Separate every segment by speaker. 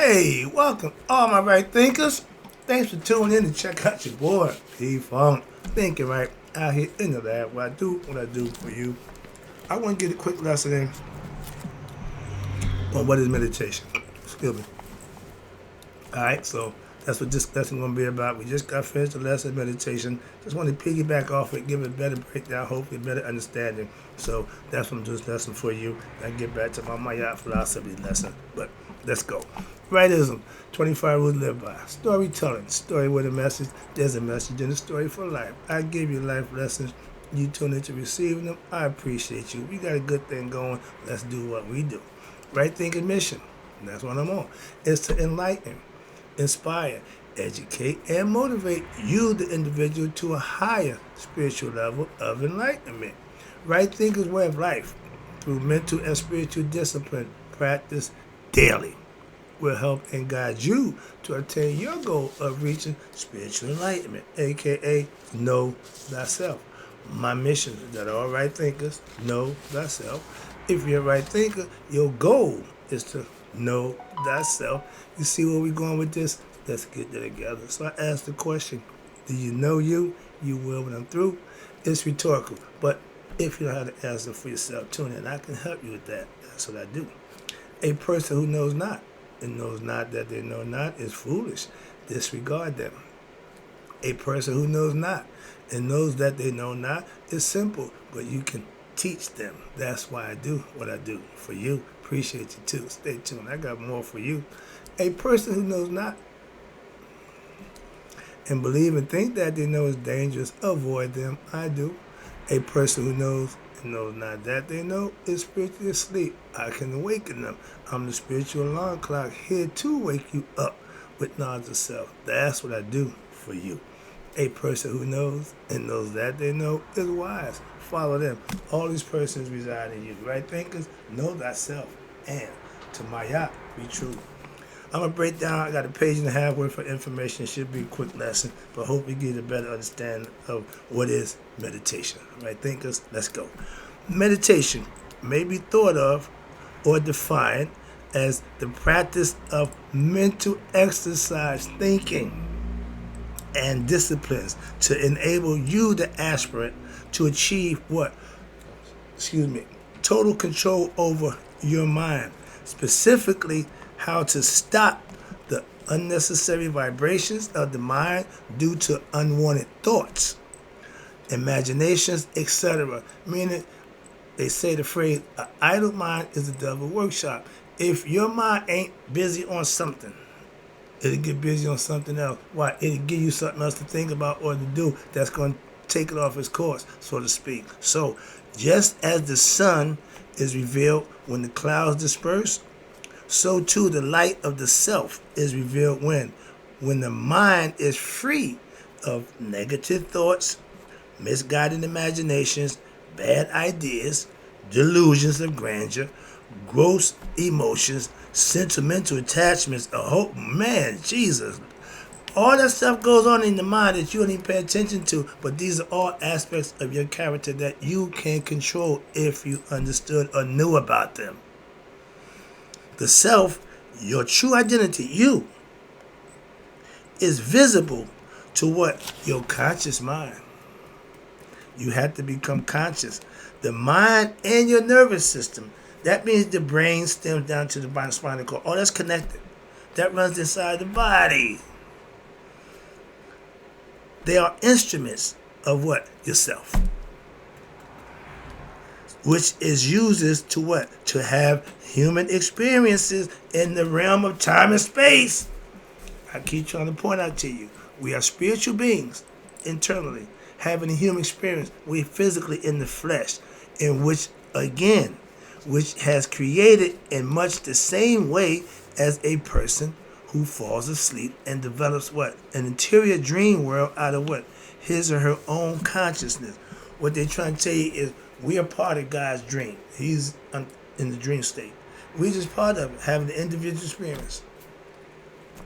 Speaker 1: Hey, welcome all my right thinkers. Thanks for tuning in to check out your boy, P-Funk. Thinking right out here in the lab where I do what I do for you. I want to get a quick lesson in on what is meditation. Excuse me. Alright, so that's what this lesson is going to be about. We just got finished the lesson meditation. Just want to piggyback off it, give it a better breakdown, hopefully a better understanding. So that's what I'm doing this lesson for you. I get back to my Maya philosophy lesson. But let's go. Rightism, 25 rules to live by. Storytelling, story with a message. There's a message in the story for life. I give you life lessons. You tune into receiving them. I appreciate you. We got a good thing going. Let's do what we do. Right thinking mission. That's what I'm on. It's to enlighten, inspire, educate, and motivate you, the individual, to a higher spiritual level of enlightenment. Right thinker's way of life, through mental and spiritual discipline, practice daily, will help and guide you to attain your goal of reaching spiritual enlightenment, aka know thyself. My mission is that all right thinkers know thyself. If you're a right thinker, your goal is to know thyself. You see where we're going with this? Let's get that together. So I asked the question, do you know you? You will when I'm through. It's rhetorical, but if you know how to answer for yourself, tune in. I can help you with that. That's what I do. A person who knows not and knows not that they know not is foolish. Disregard them. A person who knows not and knows that they know not is simple, but you can teach them. That's why I do what I do for you. Appreciate you too. Stay tuned. I got more for you. A person who knows not and believe and think that they know is dangerous, avoid them. I do. A person who knows and knows not that they know is spiritually asleep. I can awaken them. I'm the spiritual alarm clock here to wake you up with knowledge of self. That's what I do for you. A person who knows and knows that they know is wise. Follow them. All these persons reside in you. Right thinkers, know thyself. And to Maya, be true. I'm going to break down. I got a page and a half worth of information. It should be a quick lesson, but hopefully get a better understanding of what is meditation. Right thinkers, let's go. Meditation may be thought of or defined as the practice of mental exercise, thinking, and disciplines to enable you, the aspirant, to achieve what? Total control over your mind. Specifically, how to stop the unnecessary vibrations of the mind due to unwanted thoughts, imaginations, etc. Meaning, they say the phrase, an idle mind is a devil workshop. If your mind ain't busy on something, it'll get busy on something else. Why? It'll give you something else to think about or to do that's going to take it off its course, so to speak. So, just as the sun is revealed when the clouds disperse, so too the light of the self is revealed when the mind is free of negative thoughts, misguided imaginations, bad ideas, delusions of grandeur, gross emotions, sentimental attachments. Oh man, Jesus. All that stuff goes on in the mind that you don't even pay attention to, but these are all aspects of your character that you can control if you understood or knew about them. The self, your true identity, you, is visible to what? Your conscious mind. You have to become conscious. The mind and your nervous system. That means the brain stems down to the spinal cord. Oh, that's connected. That runs inside the body. They are instruments of what? Yourself. Which is uses to what? To have human experiences in the realm of time and space. I keep trying to point out to you, we are spiritual beings internally, having a human experience. We're physically in the flesh, in which, again, which has created in much the same way as a person who falls asleep and develops what? An interior dream world out of what? His or her own consciousness. What they're trying to tell you is we are part of God's dream. He's in the dream state. We just part of it, having the individual experience.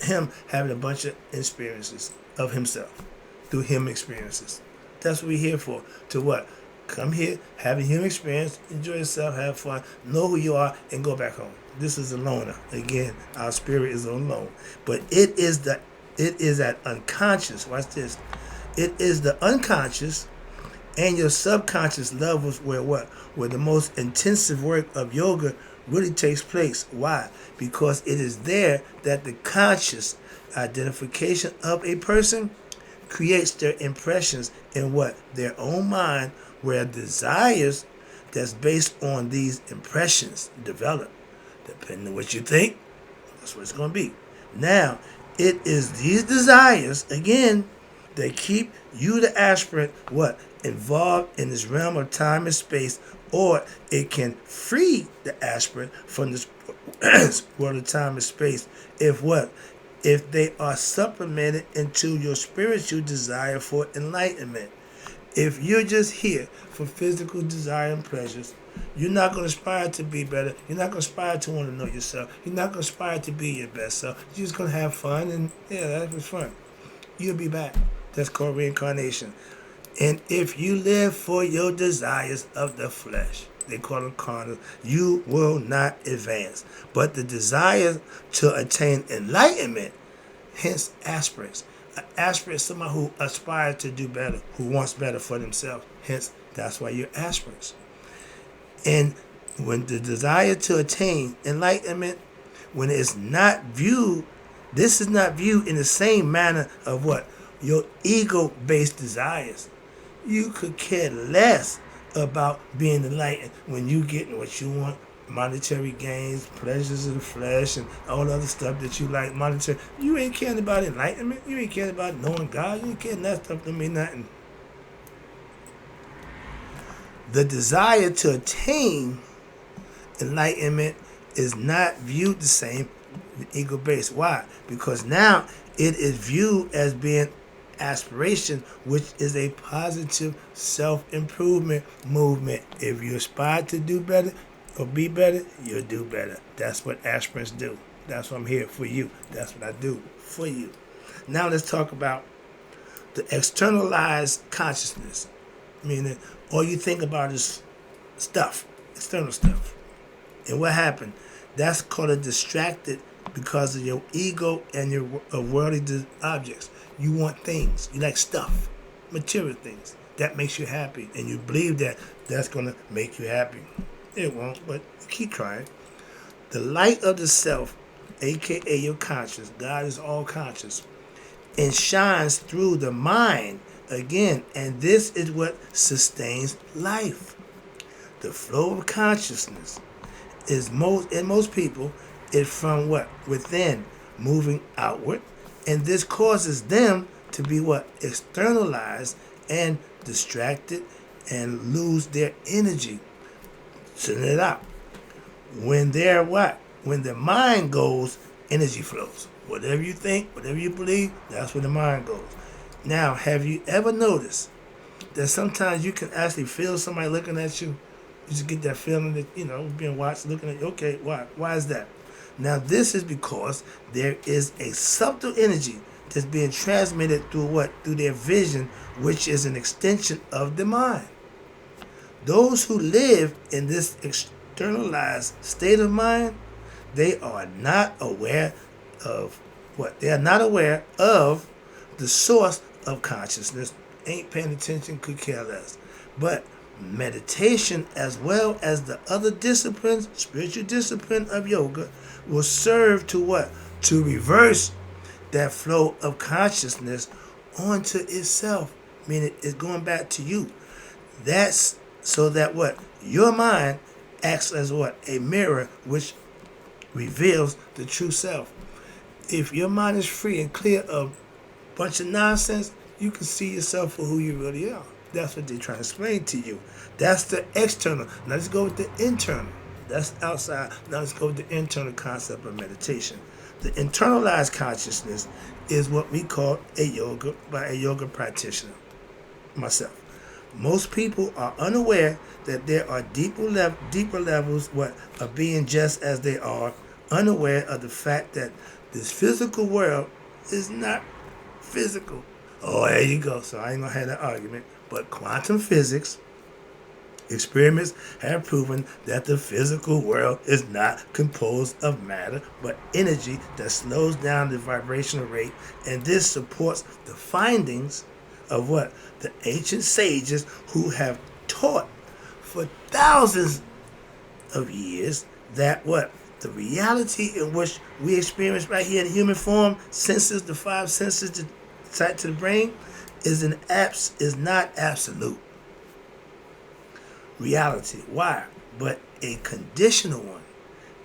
Speaker 1: Him having a bunch of experiences of himself through him experiences. That's what we're here for. To what? Come here, have a human experience, enjoy yourself, have fun, know who you are, and go back home. This is a loner. Again, our spirit is on loan. But it is that unconscious. Watch this. It is the unconscious and your subconscious levels where what? Where the most intensive work of yoga really takes place. Why? Because it is there that the conscious identification of a person creates their impressions in what? Their own mind, where desires that's based on these impressions develop. Depending on what you think, that's what it's going to be. Now, it is these desires, again, that keep you, the aspirant, what? Involved in this realm of time and space, or it can free the aspirant from this world of time and space if what? If they are supplemented into your spiritual desire for enlightenment. If you're just here for physical desire and pleasures, you're not going to aspire to be better. You're not going to aspire to want to know yourself. You're not going to aspire to be your best self. You're just going to have fun, and yeah, that was fun. You'll be back. That's called reincarnation. And if you live for your desires of the flesh, they call them carnal, you will not advance. But the desire to attain enlightenment, hence aspirants. An aspirant is somebody who aspires to do better, who wants better for themselves. Hence, that's why you're aspirants. And when the desire to attain enlightenment, when it's not viewed, this is not viewed in the same manner of what? Your ego-based desires. You could care less about being enlightened when you getting what you want, monetary gains, pleasures of the flesh, and all the other stuff that you like, monetary. You ain't caring about enlightenment. You ain't caring about knowing God. You ain't caring that stuff don't mean nothing. The desire to attain enlightenment is not viewed the same ego-based. Why? Because now it is viewed as being aspiration, which is a positive self-improvement movement. If you aspire to do better or be better, you'll do better. That's what aspirants do. That's what I'm here for you. That's what I do for you. Now let's talk about the externalized consciousness. Meaning all you think about is stuff, external stuff. And what happened? That's called a distracted because of your ego and your worldly objects. You want things. You like stuff, material things. That makes you happy. And you believe that that's going to make you happy. It won't, but keep trying. The light of the self, a.k.a. your conscious, God is all conscious, and shines through the mind again. And this is what sustains life. The flow of consciousness is most people is from what? Within, moving outward. And this causes them to be what? Externalized and distracted and lose their energy. Send it out. When they're what? When the mind goes, energy flows. Whatever you think, whatever you believe, that's where the mind goes. Now, have you ever noticed that sometimes you can actually feel somebody looking at you? You just get that feeling that, being watched, looking at you. Okay, why? Why is that? Now, this is because there is a subtle energy that's being transmitted through what? Through their vision, which is an extension of the mind. Those who live in this externalized state of mind, they are not aware of what? They are not aware of the source of consciousness. Ain't paying attention, could care less. But meditation, as well as the other disciplines, spiritual discipline of yoga, will serve to what? To reverse that flow of consciousness onto itself. Meaning it's going back to you. That's so that what? Your mind acts as what? A mirror which reveals the true self. If your mind is free and clear of a bunch of nonsense, you can see yourself for who you really are. That's what they're trying to explain to you. That's the external. Now let's go with the internal. That's outside. Now let's go with the internal concept of meditation. The internalized consciousness is what we call a yoga practitioner. Myself. Most people are unaware that there are deeper levels of being just as they are, unaware of the fact that this physical world is not physical. Oh, there you go. So I ain't gonna have that argument. But quantum physics Experiments have proven that the physical world is not composed of matter, but energy that slows down the vibrational rate, and this supports the findings of what? The ancient sages who have taught for thousands of years that what? The reality in which we experience right here in human form, senses, the five senses, the sight to the brain, is not absolute reality. Why? But a conditional one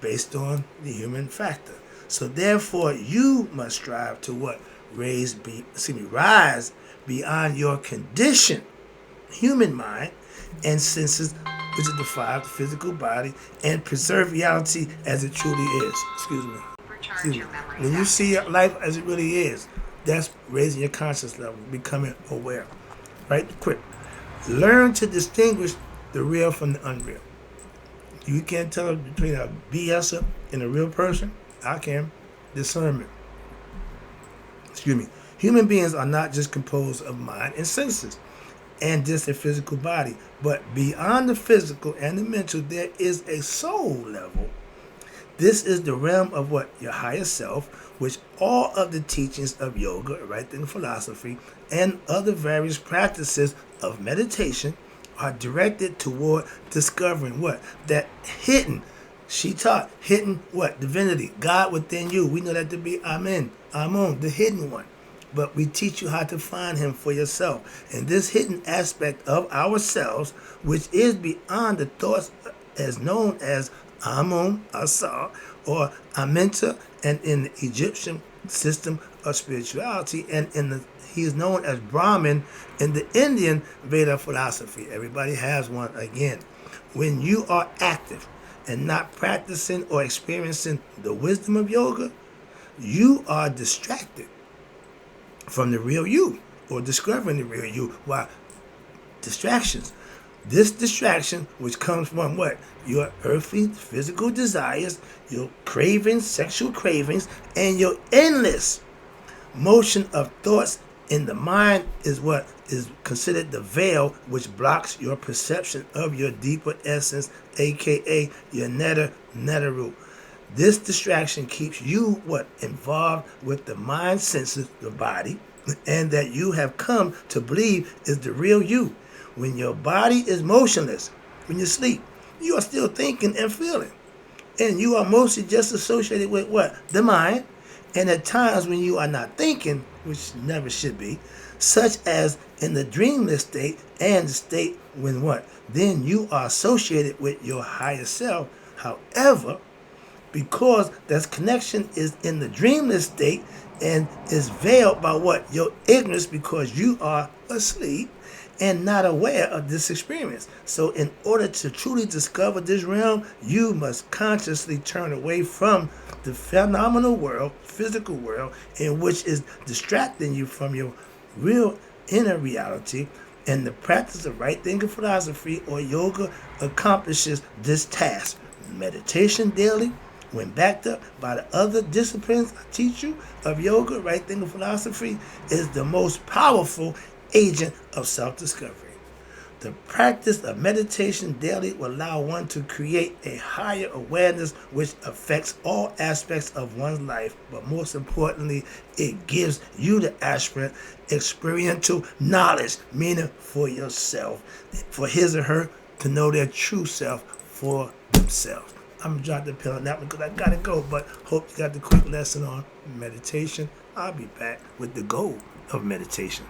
Speaker 1: based on the human factor. So therefore, you must strive to what? Rise beyond your conditioned human mind and senses, which is the five, physical body, and preserve reality as it truly is. Excuse me. When you see life as it really is, that's raising your conscious level, becoming aware. Right? Quick. Learn to distinguish the real from the unreal. You can't tell between a BSer and a real person. I can. Discernment. Excuse me. Human beings are not just composed of mind and senses and just a physical body, but beyond the physical and the mental, there is a soul level. This is the realm of what? Your higher self, which all of the teachings of yoga, right thinking philosophy, and other various practices of meditation are directed toward discovering what? That hidden, she taught, hidden what? Divinity, God within you. We know that to be Amen, Amun, the hidden one. But we teach you how to find him for yourself. And this hidden aspect of ourselves, which is beyond the thoughts as known as Amun, Asa, or Amenta, and in the Egyptian system of spirituality, and he is known as Brahman in the Indian Veda philosophy. Everybody has one again. When you are active and not practicing or experiencing the wisdom of yoga, you are distracted from the real you, or discovering the real you. Why? Distractions. This distraction, which comes from what? Your earthly, physical desires, your cravings, sexual cravings, and your endless motion of thoughts in the mind, is what is considered the veil, which blocks your perception of your deeper essence, aka your netaru. This distraction keeps you what? Involved with the mind, senses, the body, and that you have come to believe is the real you. When your body is motionless, when you sleep, you are still thinking and feeling. And you are mostly just associated with what? The mind. And at times when you are not thinking, which never should be, such as in the dreamless state and the state when what? Then you are associated with your higher self. However, because that connection is in the dreamless state and is veiled by what? Your ignorance, because you are asleep and not aware of this experience. So in order to truly discover this realm, you must consciously turn away from the phenomenal world, physical world, in which is distracting you from your real inner reality. And the practice of right thinking philosophy or yoga accomplishes this task. Meditation daily, when backed up by the other disciplines I teach you of yoga, right thinking philosophy, is the most powerful agent of self-discovery. The practice of meditation daily will allow one to create a higher awareness which affects all aspects of one's life, but most importantly, it gives you the aspirant experiential knowledge, meaning for yourself, for his or her to know their true self for themselves. I'm going to drop the pill on that one because I got to go, but hope you got the quick lesson on meditation. I'll be back with the goal of meditation.